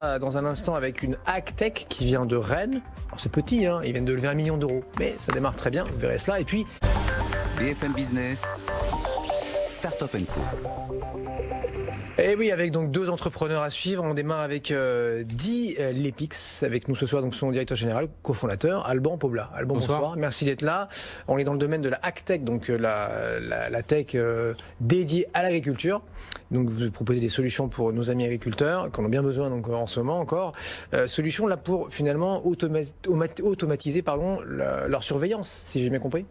Dans un instant avec une Agtech qui vient de Rennes. Alors c'est petit, hein, ils viennent de lever 1 million d'euros, mais ça démarre très bien, vous verrez cela. Et puis BFM Business, Startup & Co. Et oui, avec donc 2 entrepreneurs à suivre. On démarre avec Di Lepix, avec nous ce soir, donc son directeur général, cofondateur, Alban Pobla. Alban, bonsoir. Merci d'être là. On est dans le domaine de la Agtech, donc la tech dédiée à l'agriculture. Donc vous proposez des solutions pour nos amis agriculteurs, qui en ont bien besoin donc, en ce moment encore. Solutions là pour finalement automatiser leur surveillance, si j'ai bien compris.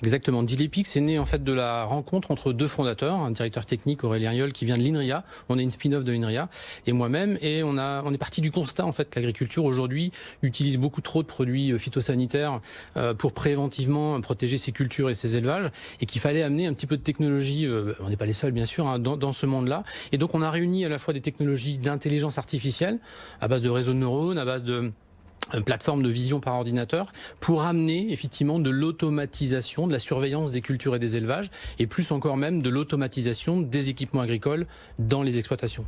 Exactement. Di Lepix est né en fait de la rencontre entre 2 fondateurs, un directeur technique, Aurélien Yol, qui vient de l'INRIA. On est une spin-off de l'INRIA, et moi-même. Et on est parti du constat en fait que l'agriculture aujourd'hui utilise beaucoup trop de produits phytosanitaires pour préventivement protéger ses cultures et ses élevages, et qu'il fallait amener un petit peu de technologie. On n'est pas les seuls bien sûr hein, dans ce monde-là. Et donc on a réuni à la fois des technologies d'intelligence artificielle à base de réseaux de neurones, à base de plateforme de vision par ordinateur pour amener effectivement de l'automatisation, de la surveillance des cultures et des élevages, et plus encore même de l'automatisation des équipements agricoles dans les exploitations.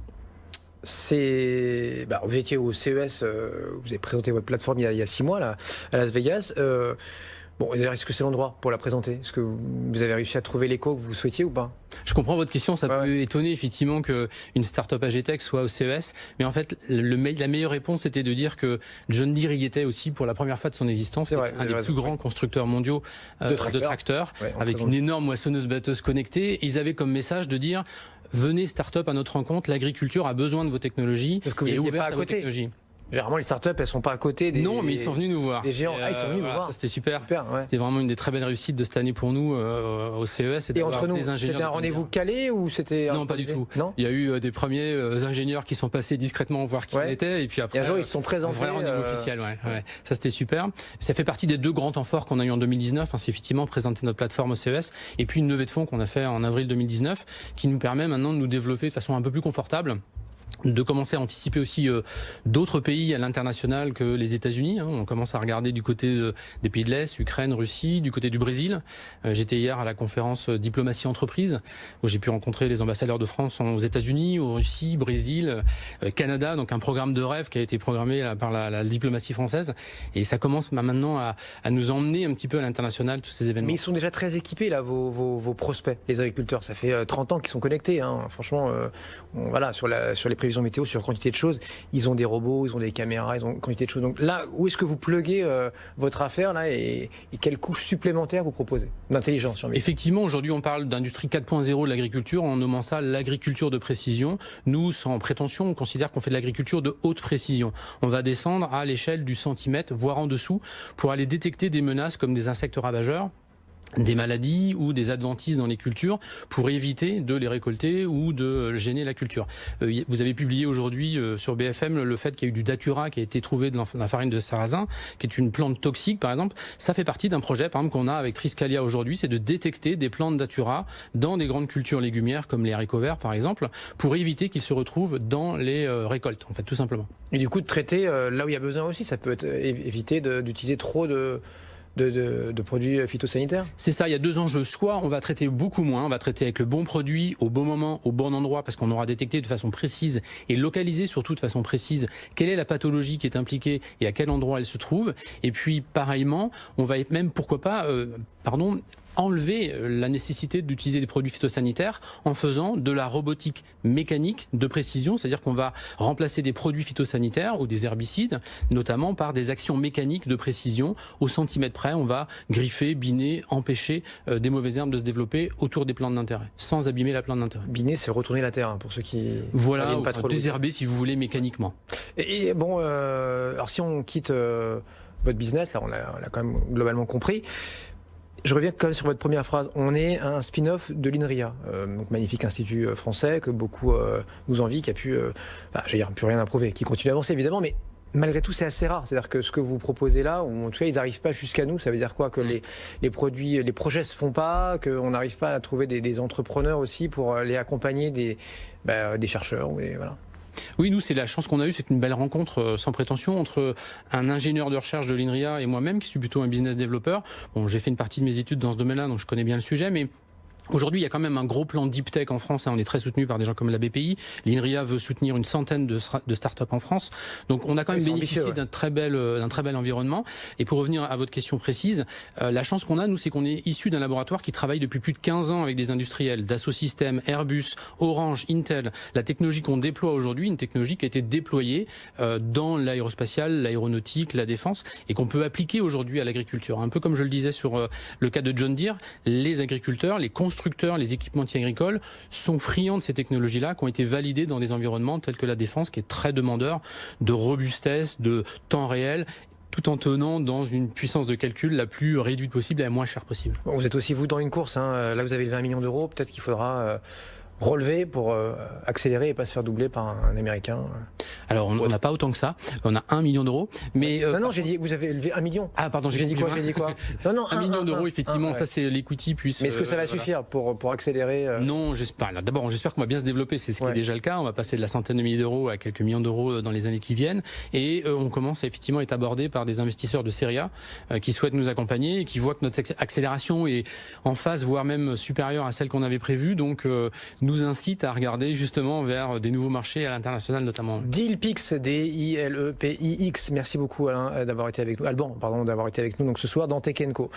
Vous étiez au CES, vous avez présenté votre plateforme il y a 6 mois là, à Las Vegas. Bon, d'ailleurs, est-ce que c'est l'endroit pour la présenter? Est-ce que vous avez réussi à trouver l'écho que vous souhaitiez ou pas? Je comprends votre question, ça peut étonner effectivement qu'une start-up AgTech soit au CES, mais en fait la meilleure réponse était de dire que John Deere y était aussi pour la première fois de son existence. C'est un des plus grands constructeurs mondiaux de tracteurs, avec une énorme moissonneuse-batteuse connectée. Ils avaient comme message de dire venez start-up à notre rencontre, l'agriculture a besoin de vos technologies et est ouverte à vos technologies. Généralement, les startups, elles sont pas à côté des... Non, mais ils sont venus nous voir. Des géants. Ils sont venus vous voir. Ça, c'était super. C'était vraiment une des très belles réussites de cette année pour nous au CES. Et entre nous, c'était un rendez-vous calé ou c'était... Non, pas du tout. Non, il y a eu des premiers ingénieurs qui sont passés discrètement voir qui on était. Et puis après, un jour, ils se sont présentés. Un vrai rendez-vous officiel, Ça, c'était super. Ça fait partie des 2 grands temps forts qu'on a eu en 2019. C'est effectivement présenter notre plateforme au CES. Et puis une levée de fonds qu'on a fait en avril 2019 qui nous permet maintenant de nous développer de façon un peu plus confortable, de commencer à anticiper aussi d'autres pays à l'international que les États-Unis. On commence à regarder du côté des pays de l'Est, Ukraine, Russie, du côté du Brésil. J'étais hier à la conférence Diplomatie Entreprise, où j'ai pu rencontrer les ambassadeurs de France aux États-Unis, aux Russie, Brésil, Canada, donc un programme de rêve qui a été programmé par la diplomatie française. Et ça commence maintenant à nous emmener un petit peu à l'international, tous ces événements. Mais ils sont déjà très équipés, là, vos prospects, les agriculteurs. Ça fait 30 ans qu'ils sont connectés. Franchement, voilà, sur les prévisions météo, sur quantité de choses, ils ont des robots, ils ont des caméras, ils ont quantité de choses. Donc là, où est-ce que vous pluguez votre affaire là et quelle couche supplémentaire vous proposez d'intelligence? Effectivement, aujourd'hui, on parle d'industrie 4.0 de l'agriculture en nommant ça l'agriculture de précision. Nous, sans prétention, on considère qu'on fait de l'agriculture de haute précision. On va descendre à l'échelle du centimètre, voire en dessous, pour aller détecter des menaces comme des insectes ravageurs, des maladies ou des adventices dans les cultures pour éviter de les récolter ou de gêner la culture. Vous avez publié aujourd'hui sur BFM le fait qu'il y a eu du datura qui a été trouvé dans la farine de sarrasin, qui est une plante toxique par exemple. Ça fait partie d'un projet par exemple qu'on a avec Triskalia aujourd'hui, c'est de détecter des plantes datura dans des grandes cultures légumières comme les haricots verts par exemple, pour éviter qu'ils se retrouvent dans les récoltes, en fait, tout simplement. Et du coup de traiter là où il y a besoin aussi, ça peut éviter d'utiliser trop de produits phytosanitaires? C'est ça, il y a 2 enjeux. Soit on va traiter beaucoup moins, on va traiter avec le bon produit, au bon moment, au bon endroit, parce qu'on aura détecté de façon précise et localisé surtout de façon précise quelle est la pathologie qui est impliquée et à quel endroit elle se trouve. Et puis pareillement, on va même, pourquoi pas, enlever la nécessité d'utiliser des produits phytosanitaires en faisant de la robotique mécanique de précision, c'est-à-dire qu'on va remplacer des produits phytosanitaires ou des herbicides, notamment par des actions mécaniques de précision. Au centimètre près, on va griffer, biner, empêcher des mauvaises herbes de se développer autour des plantes d'intérêt, sans abîmer la plante d'intérêt. Biner, c'est retourner la terre, pour ceux qui... Voilà, pas trop désherber si vous voulez mécaniquement. Et bon, alors si on quitte votre business, là on l'a quand même globalement compris. Je reviens quand même sur votre première phrase. On est un spin-off de l'INRIA, donc magnifique institut français que beaucoup nous envient, qui a pu, plus rien à prouver, qui continue à avancer évidemment, mais malgré tout c'est assez rare. C'est-à-dire que ce que vous proposez là, ou en tout cas ils n'arrivent pas jusqu'à nous. Ça veut dire quoi? Que les produits, les projets se font pas, qu'on n'arrive pas à trouver des entrepreneurs aussi pour les accompagner des chercheurs. Voilà. Oui, nous, c'est la chance qu'on a eue, c'est une belle rencontre sans prétention entre un ingénieur de recherche de l'INRIA et moi-même, qui suis plutôt un business développeur. Bon, j'ai fait une partie de mes études dans ce domaine-là, donc je connais bien le sujet, mais Aujourd'hui, il y a quand même un gros plan deep tech en France. On est très soutenu par des gens comme la BPI. L'INRIA veut soutenir une centaine de startups en France. Donc, on a quand même bénéficié d'un très bel environnement. Et pour revenir à votre question précise, la chance qu'on a, nous, c'est qu'on est issu d'un laboratoire qui travaille depuis plus de 15 ans avec des industriels, Dassault Systèmes, Airbus, Orange, Intel. La technologie qu'on déploie aujourd'hui, une technologie qui a été déployée dans l'aérospatiale, l'aéronautique, la défense, et qu'on peut appliquer aujourd'hui à l'agriculture. Un peu comme je le disais sur le cas de John Deere, les agriculteurs, les constructeurs, les équipementiers agricoles sont friands de ces technologies-là qui ont été validées dans des environnements tels que la défense, qui est très demandeur de robustesse, de temps réel, tout en tenant dans une puissance de calcul la plus réduite possible et la moins chère possible. Bon, vous êtes aussi vous dans une course, hein. Là vous avez 20 millions d'euros, peut-être qu'il faudra relever pour accélérer et pas se faire doubler par un Américain. Alors on n'a pas autant que ça, on a 1 million d'euros. Mais non, j'ai dit, vous avez élevé 1 million. Ah pardon, j'ai dit quoi? Non, 1 million d'euros, effectivement, ça c'est l'equity plus. Mais est-ce que ça va suffire pour accélérer Non, j'espère. D'abord, j'espère qu'on va bien se développer, c'est ce qui est déjà le cas. On va passer de la centaine de milliers d'euros à quelques millions d'euros dans les années qui viennent. Et on commence à effectivement être abordé par des investisseurs de série A qui souhaitent nous accompagner et qui voient que notre accélération est en phase, voire même supérieure à celle qu'on avait prévue. Donc, nous incite à regarder justement vers des nouveaux marchés à l'international notamment. Dealpix, D-I-L-E-P-I-X. Merci beaucoup Alain d'avoir été avec nous. Alban, pardon, d'avoir été avec nous donc ce soir dans Tech & Co.